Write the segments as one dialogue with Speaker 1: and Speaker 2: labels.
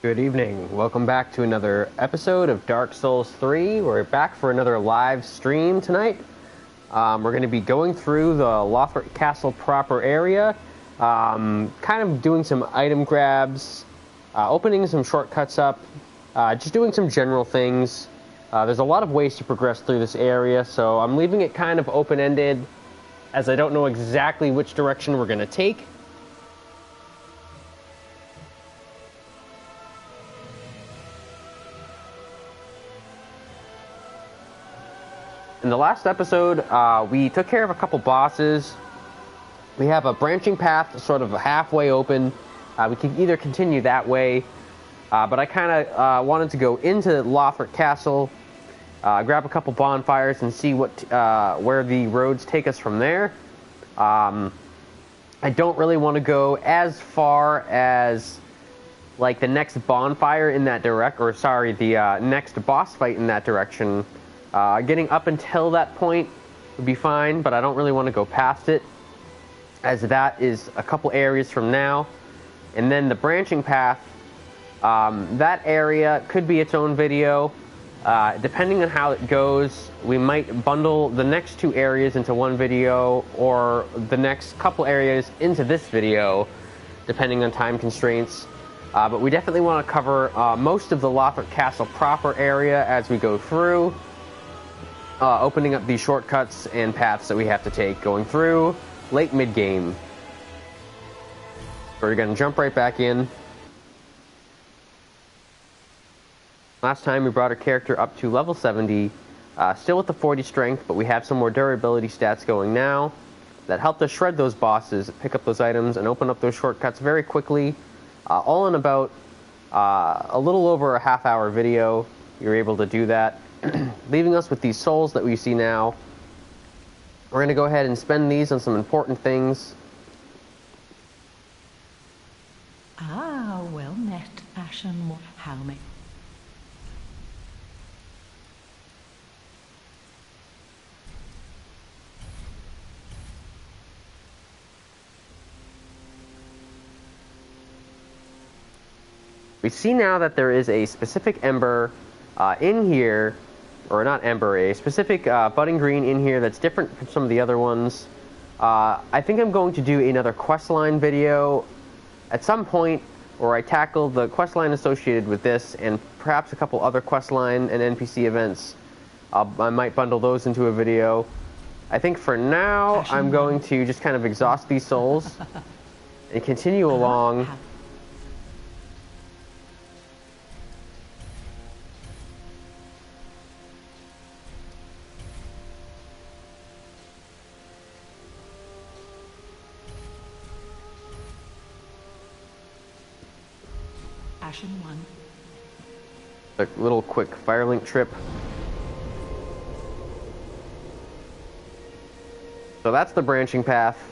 Speaker 1: Good evening. Welcome back to another episode of Dark Souls 3. We're back for another live stream tonight. We're going to be going through the Lothric Castle proper area, kind of doing some item grabs, opening some shortcuts up, just doing some general things. There's a lot of ways to progress through this area, so I'm leaving it kind of open-ended as I don't know exactly which direction we're going to take. In the last episode, we took care of a couple bosses. We have a branching path sort of halfway open. We can either continue that way, but I kind of wanted to go into Lothric Castle, grab a couple bonfires, and see where the roads take us from there. I don't really want to go as far as like the next bonfire in that the next boss fight in that direction. Getting up until that point would be fine, but I don't really want to go past it, as that is a couple areas from now. And then the branching path, that area could be its own video. Depending on how it goes, we might bundle the next two areas into one video, or the next couple areas into this video, depending on time constraints. But we definitely want to cover most of the Lothric Castle proper area as we go through. Opening up these shortcuts and paths that we have to take going through late mid-game. We're going to jump right back in. Last time we brought our character up to level 70, still with the 40 strength, but we have some more durability stats going now that helped us shred those bosses, pick up those items, and open up those shortcuts very quickly. All in about a little over a half-hour video, you're able to do that. Leaving us with these souls that we see now. We're going to go ahead and spend these on some important things.
Speaker 2: Ah, well met, Ashen. How may...
Speaker 1: We see now that there is a specific ember in here, or not ember, a specific budding green in here that's different from some of the other ones. I think I'm going to do another questline video at some point where I tackle the questline associated with this and perhaps a couple other questline and NPC events. I might bundle those into a video. I think for now, I'm going to just kind of exhaust these souls and continue along.
Speaker 2: Ashen 1.
Speaker 1: A little quick Firelink trip. So that's the branching path.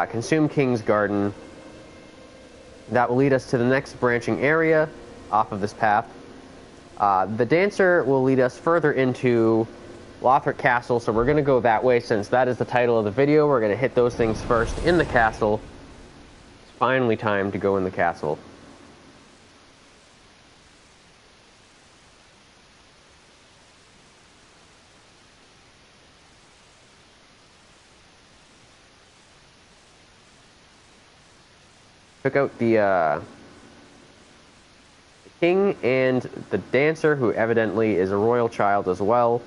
Speaker 1: Consume King's Garden. That will lead us to the next branching area off of this path. The Dancer will lead us further into Lothric Castle, so we're going to go that way since that is the title of the video. We're going to hit those things first in the castle. It's finally time to go in the castle. Took out the king and the dancer, who evidently is a royal child as well.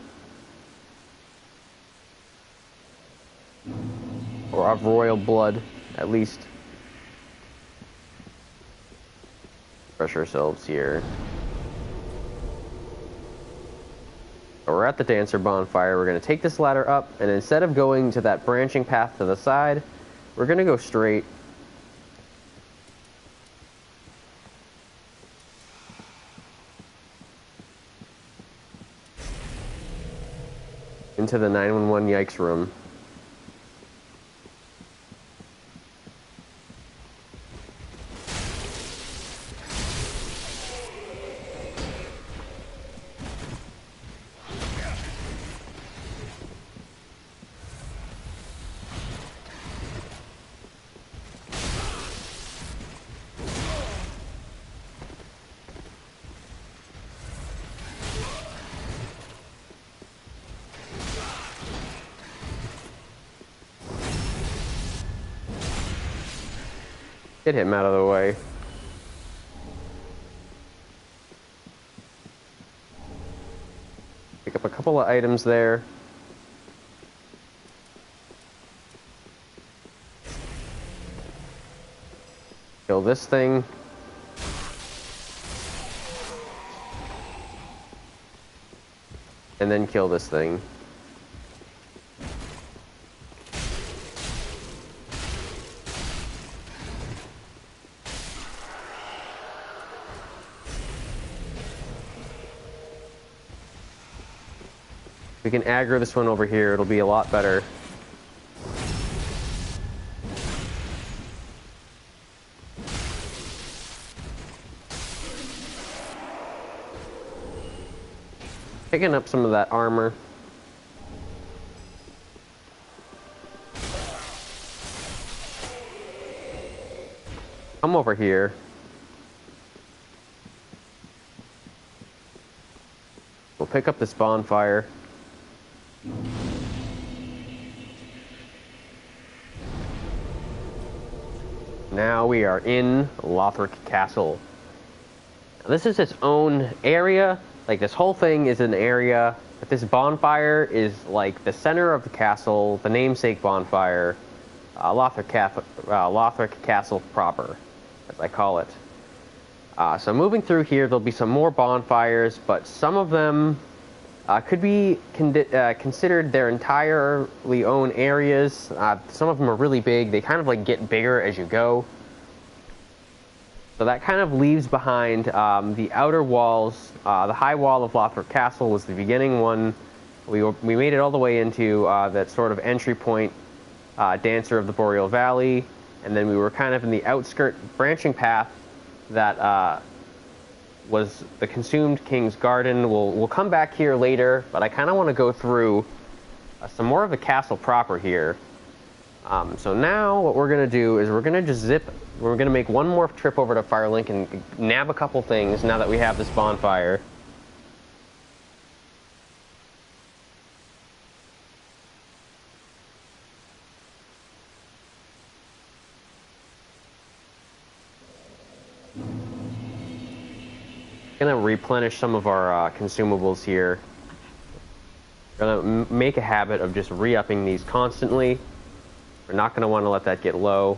Speaker 1: Or of royal blood, at least. Refresh ourselves here. So we're at the dancer bonfire. We're going to take this ladder up, and instead of going to that branching path to the side, we're going to go straight. Into the 911 yikes room. Get him out of the way. Pick up a couple of items there. Kill this thing. And then kill this thing. We can aggro this one over here, it'll be a lot better. Picking up some of that armor. Come over here. We'll pick up this bonfire. Now we are in Lothric Castle. Now, this is its own area. Like, this whole thing is an area, but this bonfire is like the center of the castle, the namesake bonfire, Lothric Castle proper, as I call it. So moving through here, there'll be some more bonfires, but some of them could be considered their entirely own areas. Some of them are really big. They kind of like get bigger as you go. So that kind of leaves behind the outer walls. The high wall of Lothric Castle was the beginning one. We made it all the way into that sort of entry point, Dancer of the Boreal Valley, and then we were kind of in the outskirt branching path that was the Consumed King's Garden. We'll come back here later, but I kind of want to go through some more of the castle proper here. So now what we're going to do is we're going to just we're going to make one more trip over to Firelink and nab a couple things now that we have this bonfire. Going to replenish some of our consumables here. Going to make a habit of just re-upping these constantly. We're not going to want to let that get low.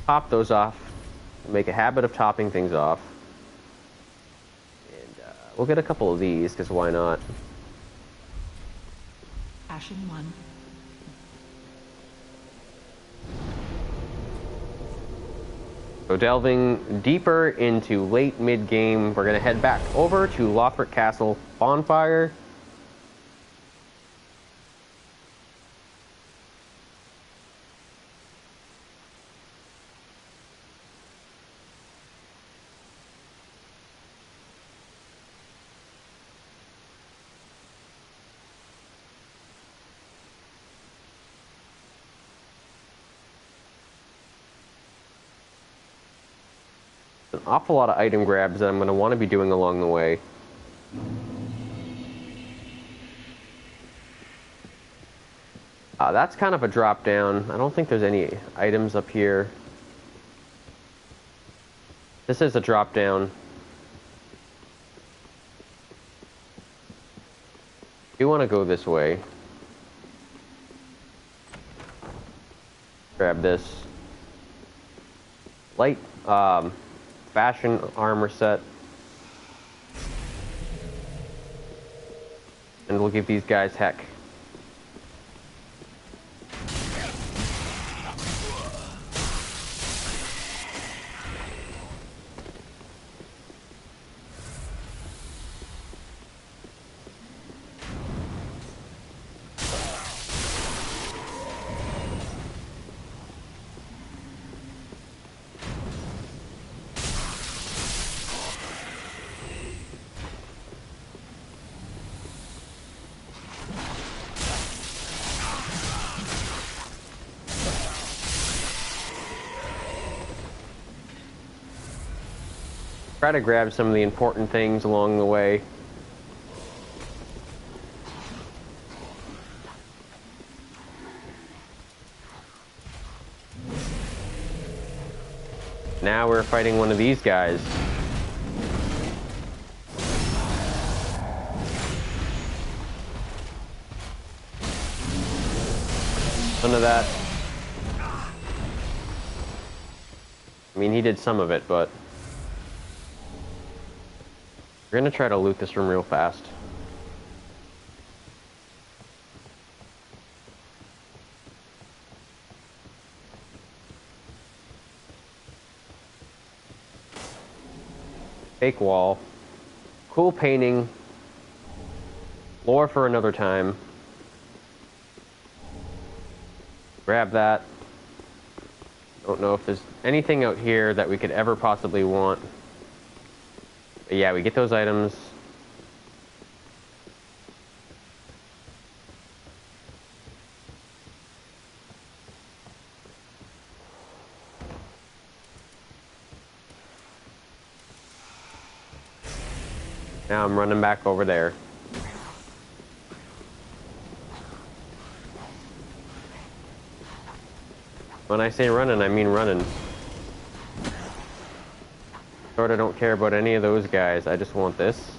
Speaker 1: Top those off. Make a habit of topping things off. And we'll get a couple of these, because why not?
Speaker 2: Ashen 1.
Speaker 1: So delving deeper into late mid-game, we're going to head back over to Lothric Castle Bonfire. An awful lot of item grabs that I'm going to want to be doing along the way. That's kind of a drop down. I don't think there's any items up here. This is a drop down. We want to go this way. Grab this. Light, fashion armor set. And we'll give these guys heck. Try to grab some of the important things along the way. Now we're fighting one of these guys. None of that. I mean, he did some of it, but we're gonna try to loot this room real fast. Fake wall. Cool painting. Lore for another time. Grab that. Don't know if there's anything out here that we could ever possibly want. But yeah, we get those items. Now I'm running back over there. When I say running, I mean running. Sorta don't care about any of those guys. I just want this.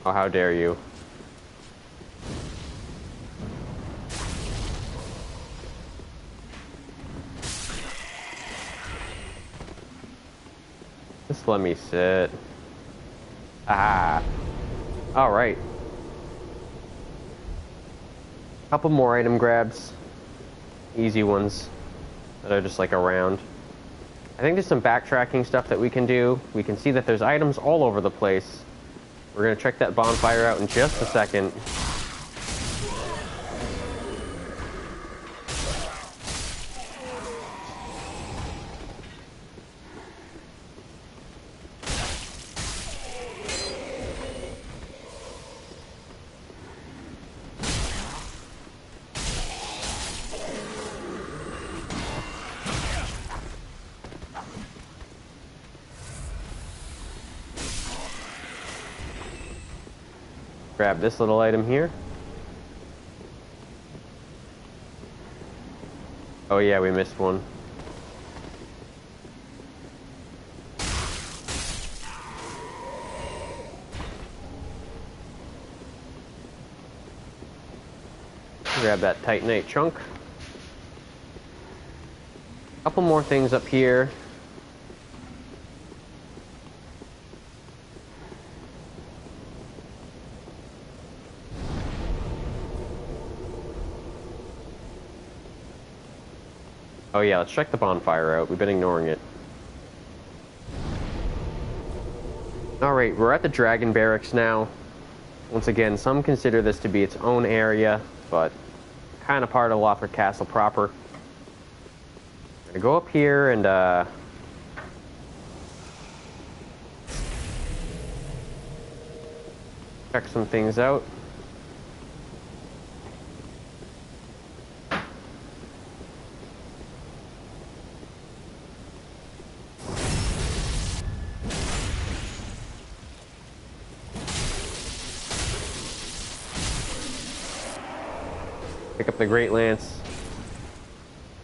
Speaker 1: Oh, how dare you. Just let me sit. Ah. Alright. Couple more item grabs. Easy ones that are just like around. I think there's some backtracking stuff that we can do. We can see that there's items all over the place. We're going to check that bonfire out in just a second. Grab this little item here. Oh yeah, we missed one. Grab that Titanite chunk. Couple more things up here. Oh yeah, let's check the bonfire out. We've been ignoring it. Alright, we're at the Dragon Barracks now. Once again, some consider this to be its own area, but kind of part of Lothric Castle proper. I'm gonna go up here and check some things out. Pick up the Great Lance.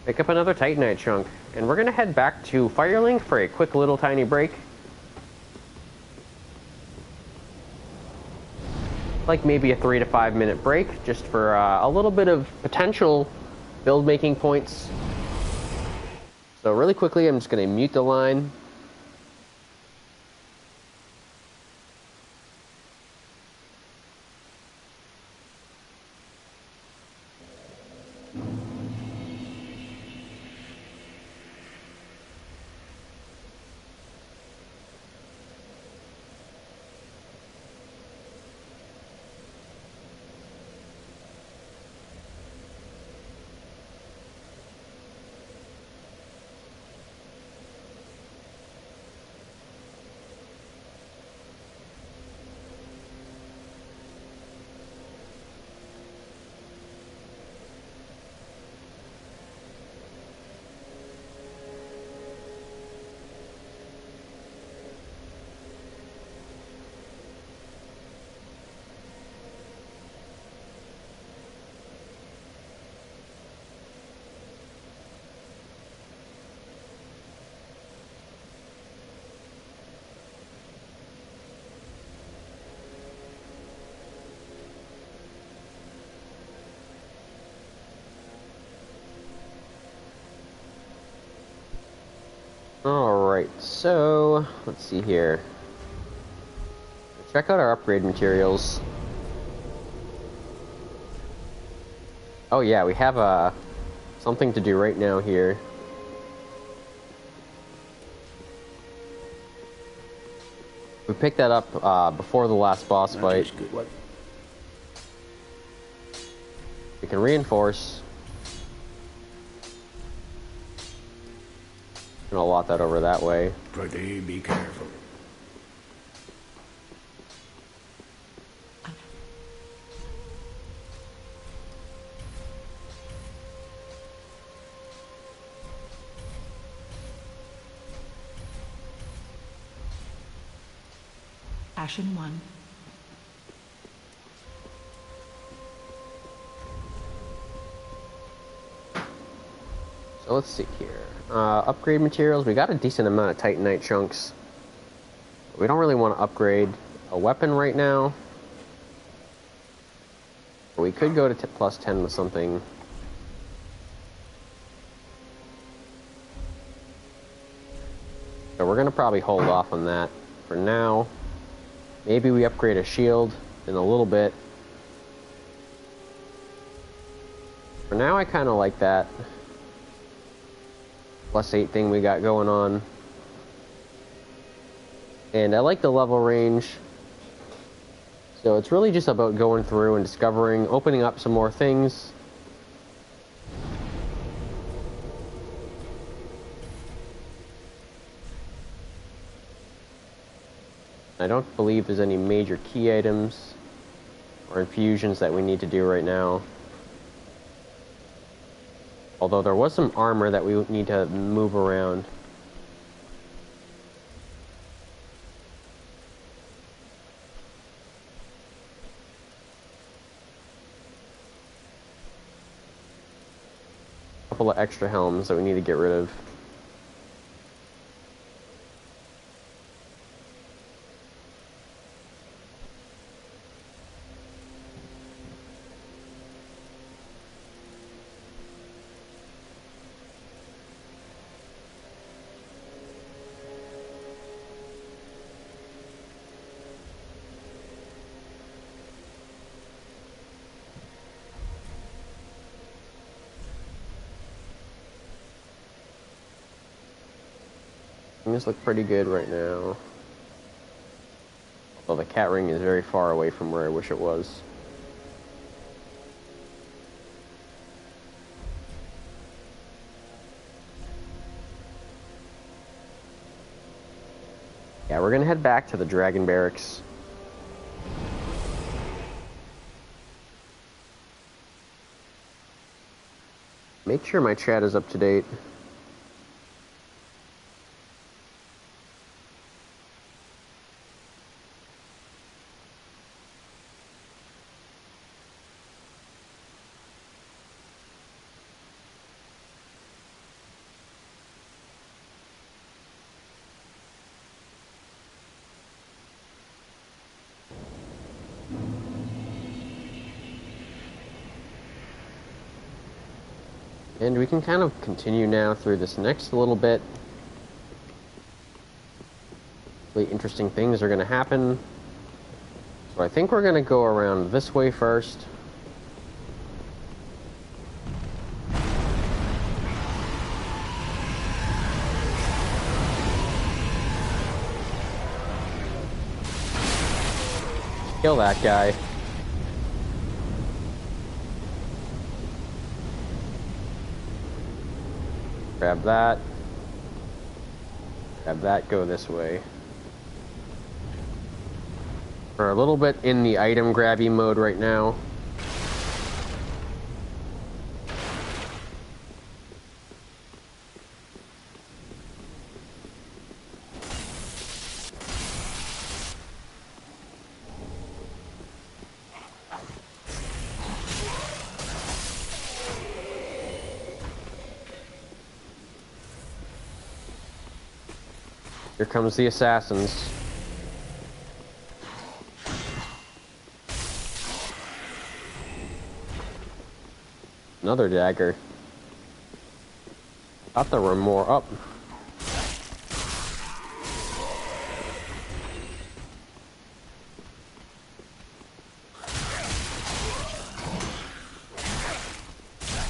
Speaker 1: Pick up another Titanite chunk. And we're going to head back to Firelink for a quick little tiny break. Like maybe a 3 to 5 minute break, just for a little bit of potential build making points. So really quickly, I'm just going to mute the line. Alright, so let's see here. Check out our upgrade materials. Oh yeah, we have something to do right now here. We picked that up before the last boss fight. We can reinforce. I'm gonna lot that over that way.
Speaker 3: Pretty be careful.
Speaker 2: Ashen 1.
Speaker 1: So let's see here. Upgrade materials. We got a decent amount of Titanite chunks. We don't really want to upgrade a weapon right now. We could go to plus 10 with something. So we're going to probably hold off on that for now. Maybe we upgrade a shield in a little bit. For now, I kind of like that +8 thing we got going on. And I like the level range. So it's really just about going through and discovering, opening up some more things. I don't believe there's any major key items or infusions that we need to do right now. Although there was some armor that we need to move around. A couple of extra helms that we need to get rid of. Things look pretty good right now. Although the cat ring is very far away from where I wish it was. Yeah, we're gonna head back to the Dragon Barracks. Make sure my chat is up to date. And we can kind of continue now through this next little bit. Really interesting things are going to happen. So I think we're going to go around this way first. Kill that guy. Grab that. Grab that, go this way. We're a little bit in the item grabby mode right now. Here comes the assassins. Another dagger. Thought there were more up.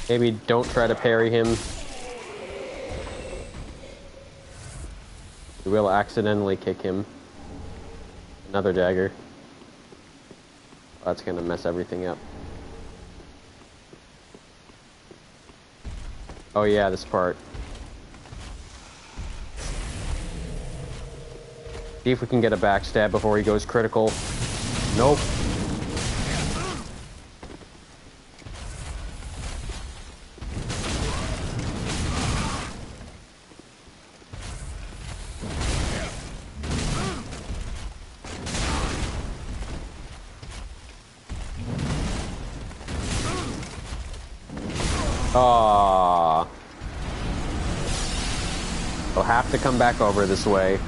Speaker 1: Maybe don't try to parry him. You will accidentally kick him. Another dagger. That's gonna mess everything up. Oh yeah, this part. See if we can get a backstab before he goes critical. Nope. Aww. We'll have to come back over this way.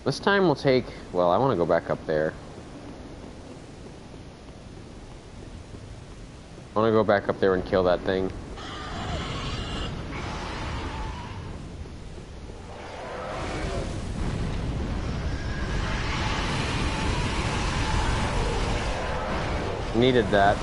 Speaker 1: This time we'll take... Well, I want to go back up there. I want to go back up there and kill that thing. Needed that.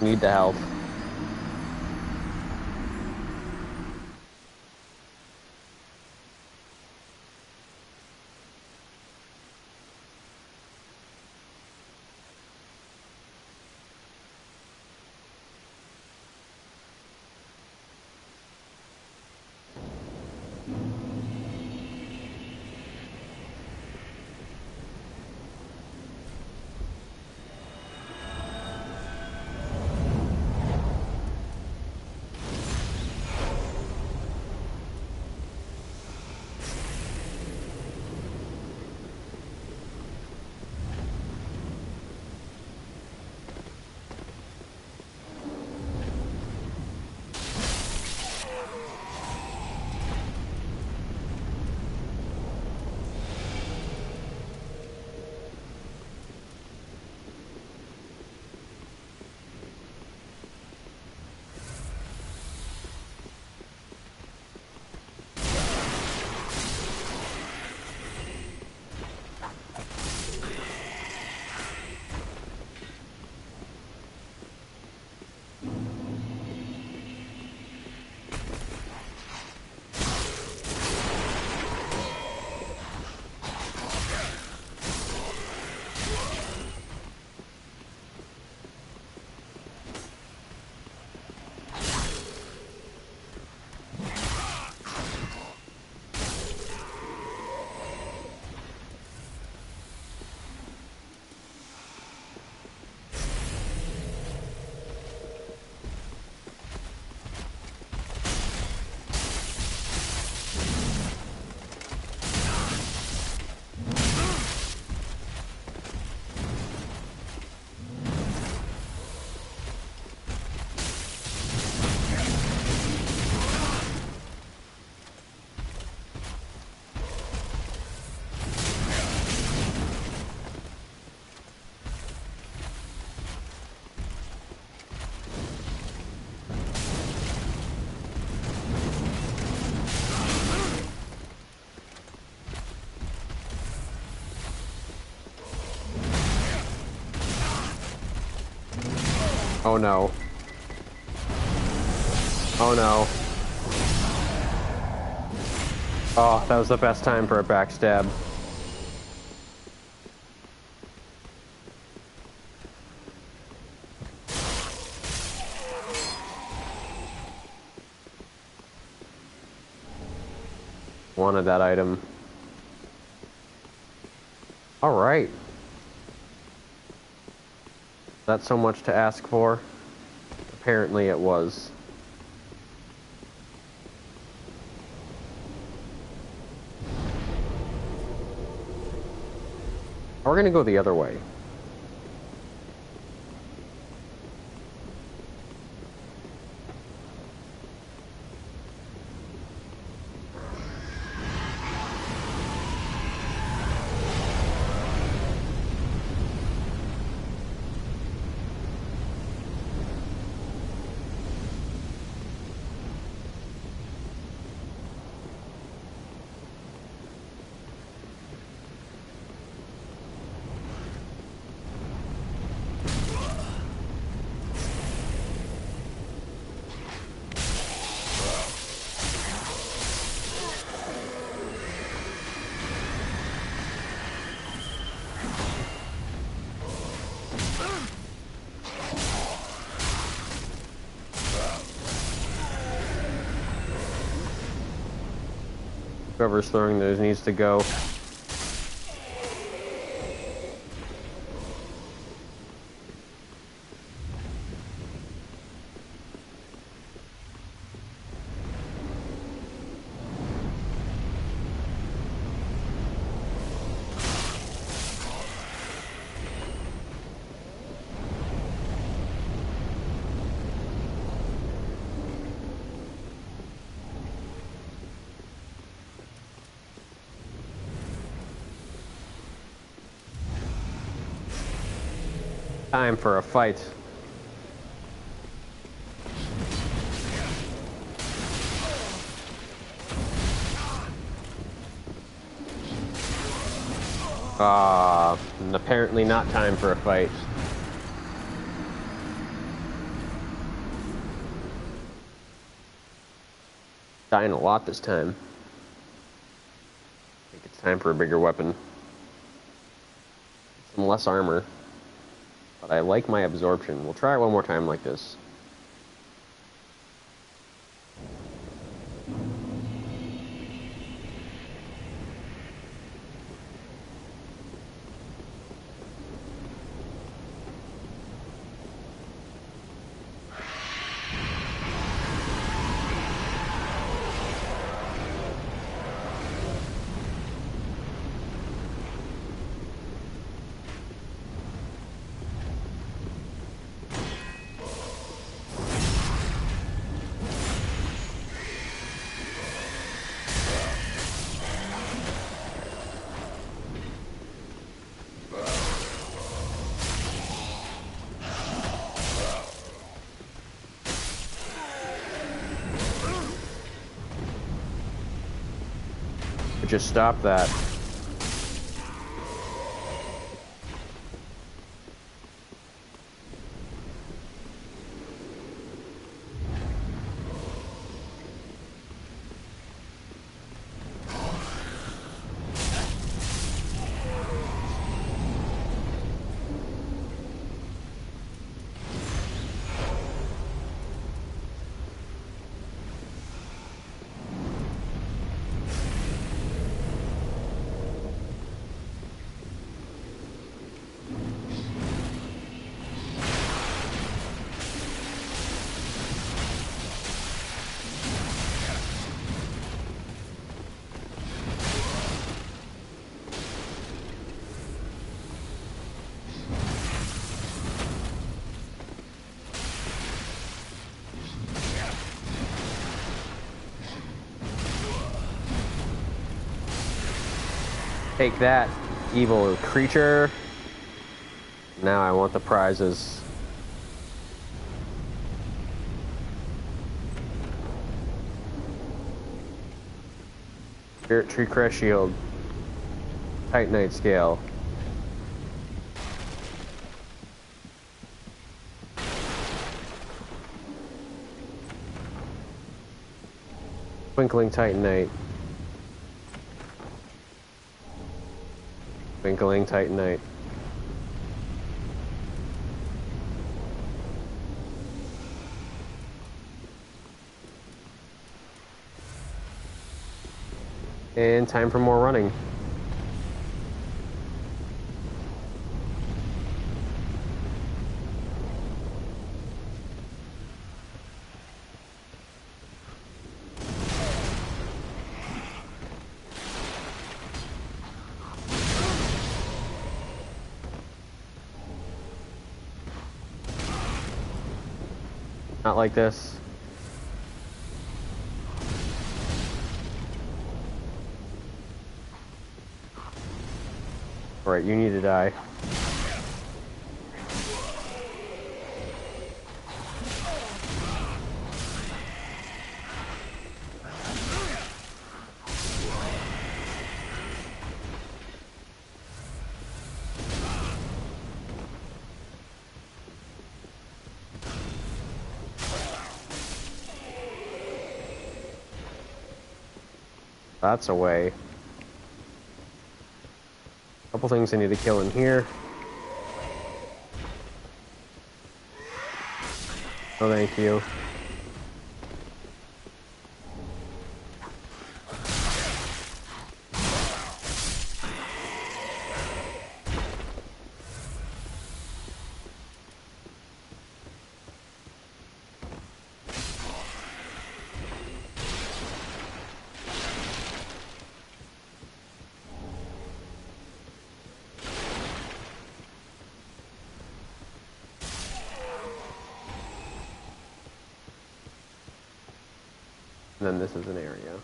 Speaker 1: Need the help. Oh no. Oh no. Oh, that was the best time for a backstab. Wanted that item. All right. That's so much to ask for. Apparently it was. We're gonna go the other way. Whoever's throwing those needs to go. Time for a fight. And apparently not time for a fight. Dying a lot this time. I think it's time for a bigger weapon. Some less armor. But I like my absorption. We'll try it one more time like this. Just stop that. Take that, evil creature. Now I want the prizes. Spirit Tree Crest Shield. Titanite Scale. Twinkling Titanite. Twinkling Titanite. And time for more running. Not like this. Alright, you need to die. That's a way. Couple things I need to kill in here. Oh, thank you. And then this is an area.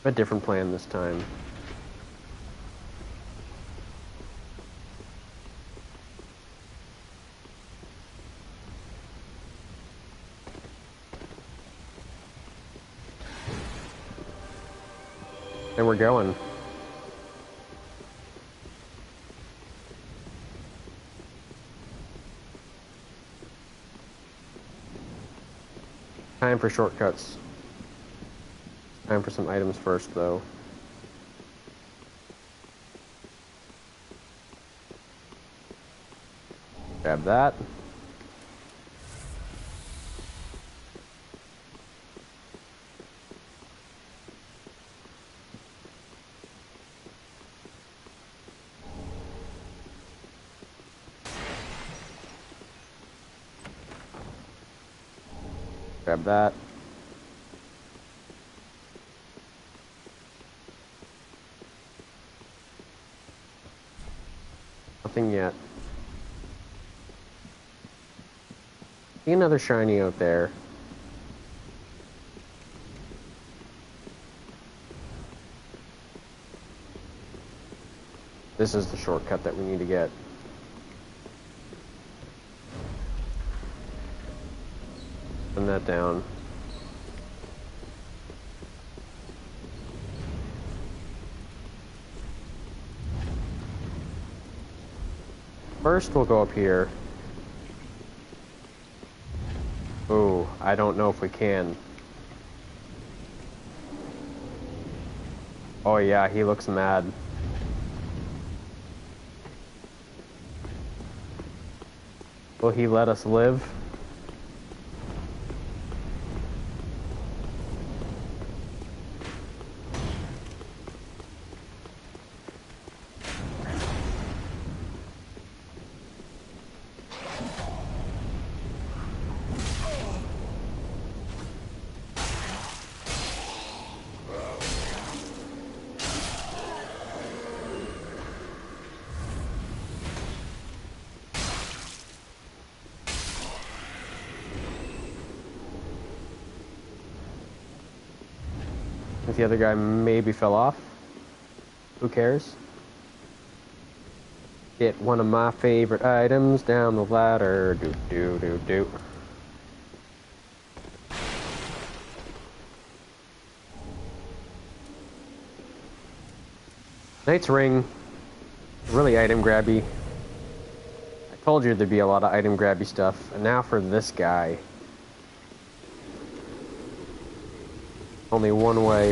Speaker 1: A different plan this time. And we're going. Time for shortcuts. Time for some items first, though. Grab that. Grab that. Nothing yet. See another shiny out there. This is the shortcut that we need to get. Put that down. First, we'll go up here. Ooh, I don't know if we can. Oh yeah, he looks mad. Will he let us live? If the other guy maybe fell off, who cares? Get one of my favorite items down the ladder. Do do do do. Knight's Ring, really item grabby. I told you there'd be a lot of item grabby stuff, and now for this guy. Only one way.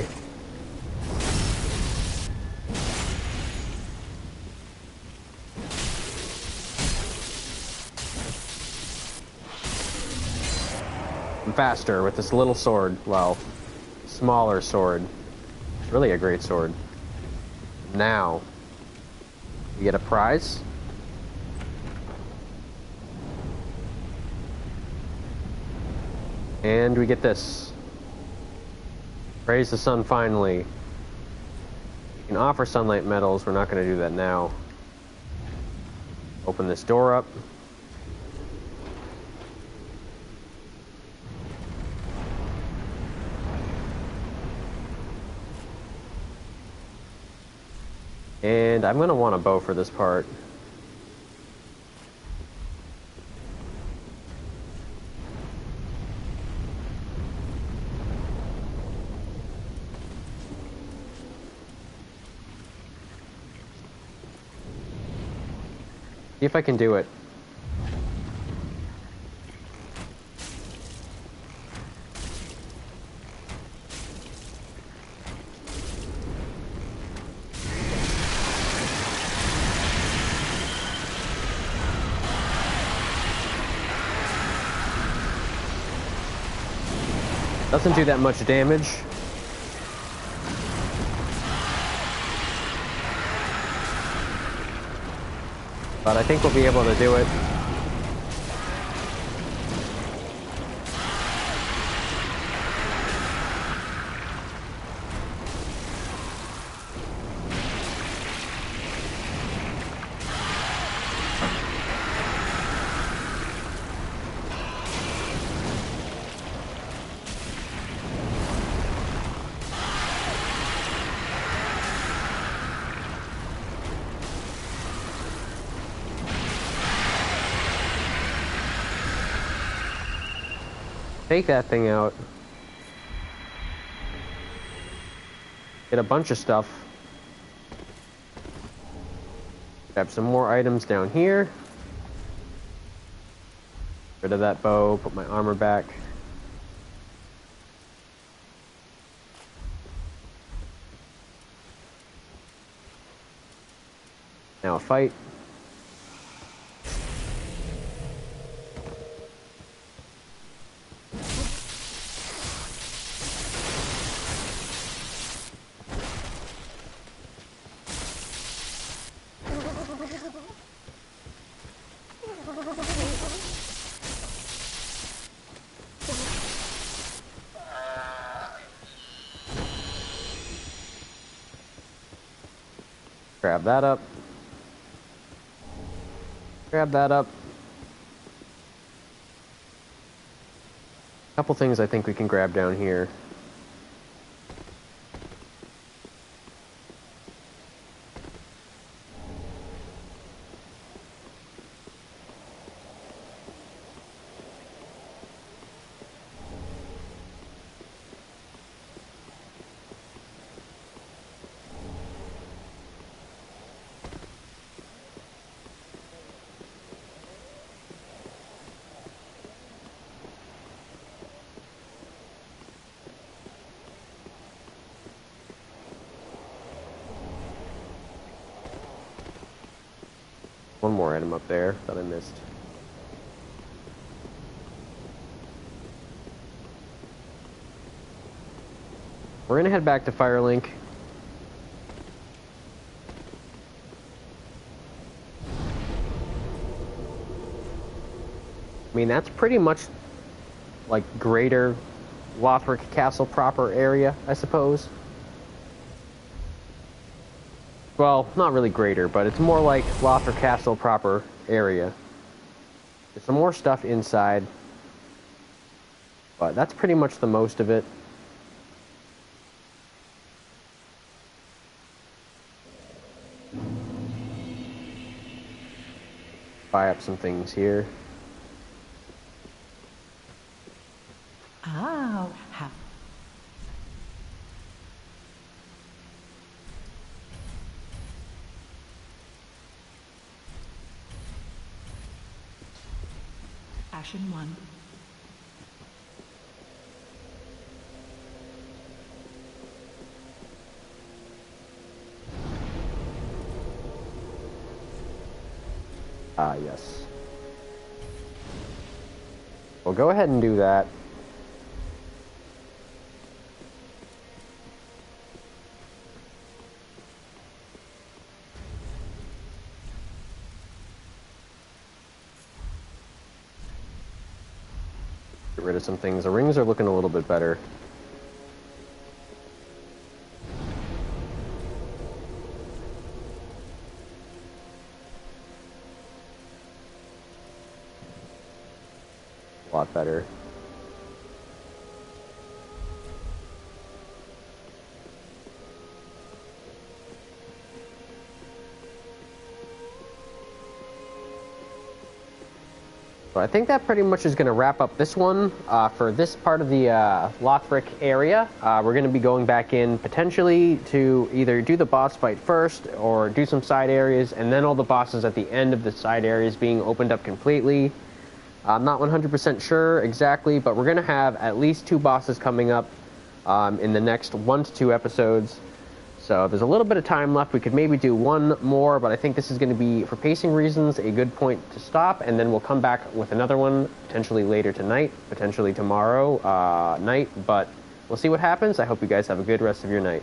Speaker 1: I'm faster with this little sword. Well, smaller sword. It's really a great sword. Now, we get a prize. And we get this. Praise the sun finally. You can offer sunlight medals. We're not going to do that now. Open this door up. And I'm going to want a bow for this part. See if I can do it. Doesn't do that much damage. But I think we'll be able to do it. Take that thing out. Get a bunch of stuff. Grab some more items down here. Rid of that bow, put my armor back. Now a fight. Grab that up. Grab that up. Couple things I think we can grab down here. One more item up there that I missed. We're gonna head back to Firelink. I mean, that's pretty much like greater Lothric Castle proper area, I suppose. Well, not really greater, but it's more like Lothric Castle proper area. There's some more stuff inside, but that's pretty much the most of it. Buy up some things here.
Speaker 2: Oh, how Ashen one.
Speaker 1: Ah, yes. Well, go ahead and do that. Get rid of some things. The rings are looking a little bit better. A lot better. So I think that pretty much is going to wrap up this one for this part of the Lothric area. We're going to be going back in potentially to either do the boss fight first or do some side areas, and then all the bosses at the end of the side areas being opened up completely. I'm not 100% sure exactly, but we're going to have at least 2 bosses coming up in the next 1 to 2 episodes. So there's a little bit of time left. We could maybe do 1 more, but I think this is going to be, for pacing reasons, a good point to stop, and then we'll come back with another one, potentially later tonight, potentially tomorrow night, but we'll see what happens. I hope you guys have a good rest of your night.